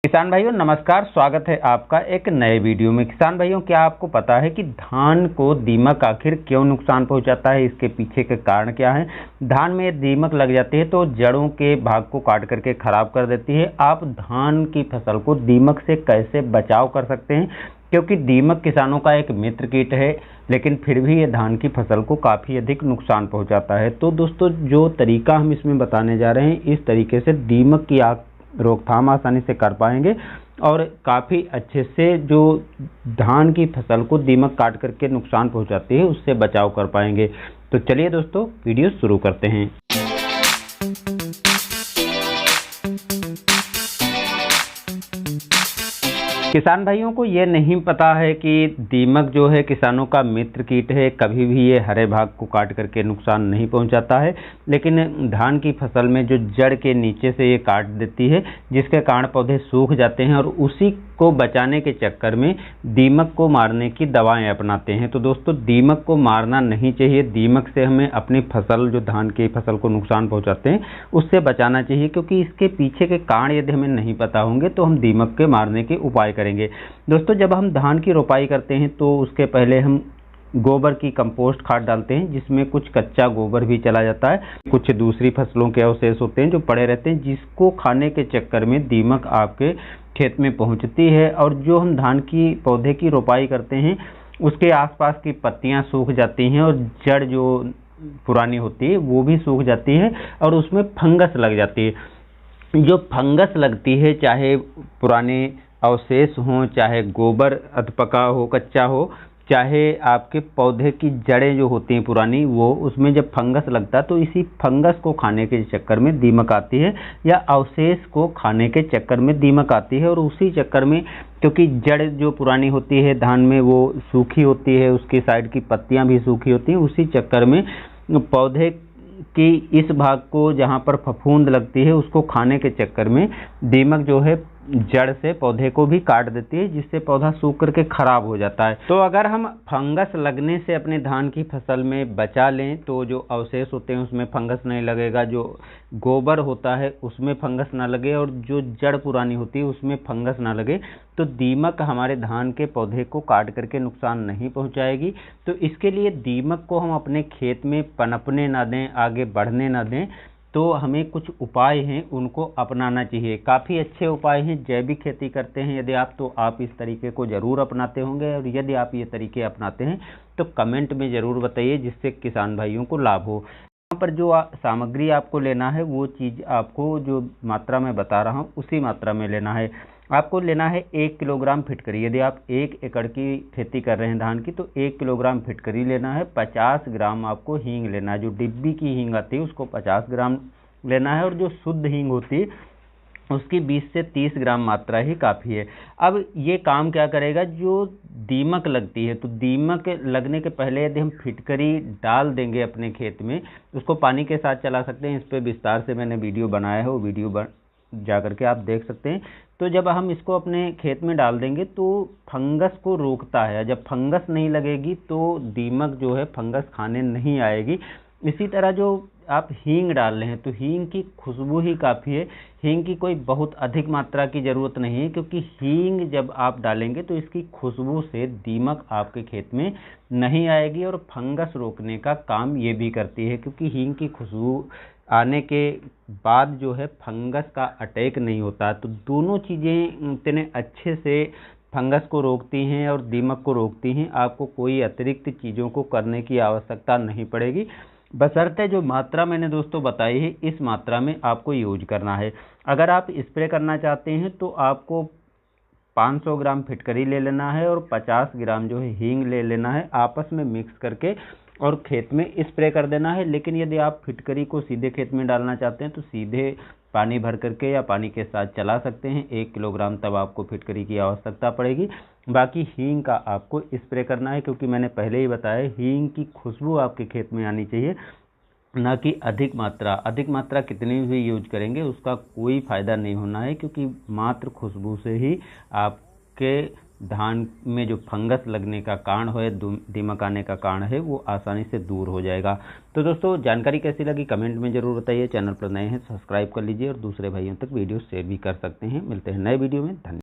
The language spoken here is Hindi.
किसान भाइयों नमस्कार, स्वागत है आपका एक नए वीडियो में। किसान भाइयों, क्या आपको पता है कि धान को दीमक आखिर क्यों नुकसान पहुंचाता है? इसके पीछे के कारण क्या है? धान में दीमक लग जाती है तो जड़ों के भाग को काट करके खराब कर देती है। आप धान की फसल को दीमक से कैसे बचाव कर सकते हैं? क्योंकि दीमक किसानों का एक मित्र कीट है, लेकिन फिर भी ये धान की फसल को काफ़ी अधिक नुकसान पहुंचाता है। तो दोस्तों, जो तरीका हम इसमें बताने जा रहे हैं, इस तरीके से दीमक की रोकथाम आसानी से कर पाएंगे और काफ़ी अच्छे से जो धान की फसल को दीमक काट करके नुकसान पहुंचाती है उससे बचाव कर पाएंगे। तो चलिए दोस्तों, वीडियो शुरू करते हैं। किसान भाइयों को ये नहीं पता है कि दीमक जो है किसानों का मित्र कीट है। कभी भी ये हरे भाग को काट करके नुकसान नहीं पहुंचाता है, लेकिन धान की फसल में जो जड़ के नीचे से ये काट देती है, जिसके कारण पौधे सूख जाते हैं और उसी को बचाने के चक्कर में दीमक को मारने की दवाएं अपनाते हैं। तो दोस्तों, दीमक को मारना नहीं चाहिए। दीमक से हमें अपनी फसल, जो धान की फसल को नुकसान पहुंचाते हैं, उससे बचाना चाहिए, क्योंकि इसके पीछे के कारण यदि हमें नहीं पता होंगे तो हम दीमक के मारने के उपाय करेंगे। दोस्तों, जब हम धान की रोपाई करते हैं तो उसके पहले हम गोबर की कंपोस्ट खाद डालते हैं, जिसमें कुछ कच्चा गोबर भी चला जाता है। कुछ दूसरी फसलों के अवशेष होते हैं जो पड़े रहते हैं, जिसको खाने के चक्कर में दीमक आपके खेत में पहुंचती है और जो हम धान की पौधे की रोपाई करते हैं उसके आसपास की पत्तियां सूख जाती हैं और जड़ जो पुरानी होती है वो भी सूख जाती है और उसमें फंगस लग जाती है। जो फंगस लगती है, चाहे पुराने अवशेष हों, चाहे गोबर अधपका हो, कच्चा हो, चाहे आपके पौधे की जड़ें जो होती हैं पुरानी, वो उसमें जब फंगस लगता है तो इसी फंगस को खाने के चक्कर में दीमक आती है, या अवशेष को खाने के चक्कर में दीमक आती है। और उसी चक्कर में, क्योंकि जड़ जो पुरानी होती है धान में वो सूखी होती है, उसकी साइड की पत्तियां भी सूखी होती हैं, उसी चक्कर में पौधे कि इस भाग को जहाँ पर फफूंद लगती है उसको खाने के चक्कर में दीमक जो है जड़ से पौधे को भी काट देती है, जिससे पौधा सूख करके खराब हो जाता है। तो अगर हम फंगस लगने से अपने धान की फसल में बचा लें तो जो अवशेष होते हैं उसमें फंगस नहीं लगेगा, जो गोबर होता है उसमें फंगस ना लगे और जो जड़ पुरानी होती है उसमें फंगस ना लगे, तो दीमक हमारे धान के पौधे को काट करके नुकसान नहीं पहुंचाएगी। तो इसके लिए दीमक को हम अपने खेत में पनपने ना दें, आगे बढ़ने ना दें, तो हमें कुछ उपाय हैं उनको अपनाना चाहिए। काफ़ी अच्छे उपाय हैं। जैविक खेती करते हैं यदि आप, तो आप इस तरीके को ज़रूर अपनाते होंगे, और यदि आप ये तरीके अपनाते हैं तो कमेंट में ज़रूर बताइए, जिससे किसान भाइयों को लाभ हो। यहाँ पर जो सामग्री आपको लेना है वो चीज़ आपको जो मात्रा में बता रहा हूँ उसी मात्रा में लेना है। आपको लेना है 1 किलोग्राम फिटकरी। यदि आप 1 एकड़ की खेती कर रहे हैं धान की तो 1 किलोग्राम फिटकरी लेना है। 50 ग्राम आपको हींग लेना है। जो डिब्बी की हींग आती है उसको 50 ग्राम लेना है, और जो शुद्ध हींग होती है उसकी 20 से 30 ग्राम मात्रा ही काफ़ी है। अब ये काम क्या करेगा? जो दीमक लगती है, तो दीमक लगने के पहले यदि हम फिटकरी डाल देंगे अपने खेत में, उसको पानी के साथ चला सकते हैं। इस पर विस्तार से मैंने वीडियो बनाया है, वो वीडियो जा करके आप देख सकते हैं। तो जब हम इसको अपने खेत में डाल देंगे तो फंगस को रोकता है। जब फंगस नहीं लगेगी तो दीमक जो है फंगस खाने नहीं आएगी। इसी तरह जो आप हींग डाल रहे हैं तो हींग की खुशबू ही काफ़ी है। हींग की कोई बहुत अधिक मात्रा की ज़रूरत नहीं है, क्योंकि हींग जब आप डालेंगे तो इसकी खुशबू से दीमक आपके खेत में नहीं आएगी और फंगस रोकने का काम ये भी करती है, क्योंकि हींग की खुशबू आने के बाद जो है फंगस का अटैक नहीं होता। तो दोनों चीज़ें इतने अच्छे से फंगस को रोकती हैं और दीमक को रोकती हैं। आपको कोई अतिरिक्त चीज़ों को करने की आवश्यकता नहीं पड़ेगी, बशर्ते जो मात्रा मैंने दोस्तों बताई है इस मात्रा में आपको यूज करना है। अगर आप स्प्रे करना चाहते हैं तो आपको 500 ग्राम फिटकरी ले लेना है और 50 ग्राम जो है हींग ले लेना है, आपस में मिक्स करके और खेत में स्प्रे कर देना है। लेकिन यदि आप फिटकरी को सीधे खेत में डालना चाहते हैं तो सीधे पानी भर करके या पानी के साथ चला सकते हैं। 1 किलोग्राम तब आपको फिटकरी की आवश्यकता पड़ेगी। बाकी हींग का आपको स्प्रे करना है, क्योंकि मैंने पहले ही बताया हींग की खुशबू आपके खेत में आनी चाहिए, ना कि अधिक मात्रा। अधिक मात्रा कितनी भी यूज करेंगे उसका कोई फ़ायदा नहीं होना है, क्योंकि मात्र खुशबू से ही आपके धान में जो फंगस लगने का कारण है, दीमक आने का कारण है, वो आसानी से दूर हो जाएगा। तो दोस्तों जानकारी कैसी लगी कमेंट में ज़रूर बताइए। चैनल पर नए हैं सब्सक्राइब कर लीजिए और दूसरे भाइयों तक वीडियो शेयर भी कर सकते हैं। मिलते हैं नए वीडियो में। धन्यवाद।